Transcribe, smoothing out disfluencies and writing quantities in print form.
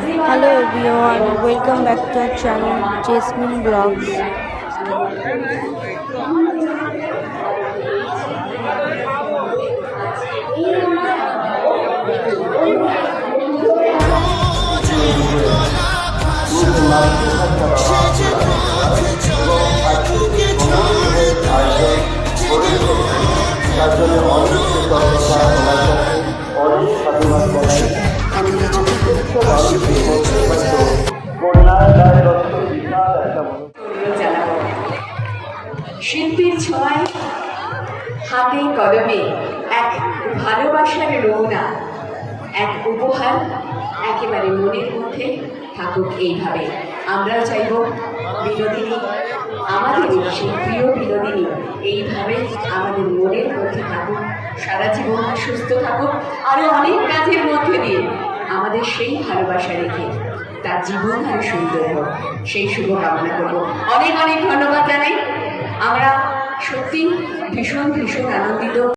Hello everyone, welcome back to our channel Jasmine Vlogs. শিল্পীর ছোঁয়ায় হাতে কলমে এক ভালোবাসার নমুনা, এক উপহার একেবারে মনের মধ্যে থাকুক। এইভাবে আমরাও চাইব বিনোদিনী, আমাদের সেই প্রিয় বিনোদিনী এইভাবে আমাদের মনের মধ্যে থাকুক, সারা জীবন সুস্থ থাকুক, আরো অনেক কাজের মধ্যে দিয়ে আমাদের সেই ভালোবাসা রেখে তার জীবন আরো সুন্দর হোক, সেই শুভকামনা করবো। অনেক অনেক ধন্যবাদ জানাই। আমরা সত্যি ভীষণ ভীষণ আনন্দিত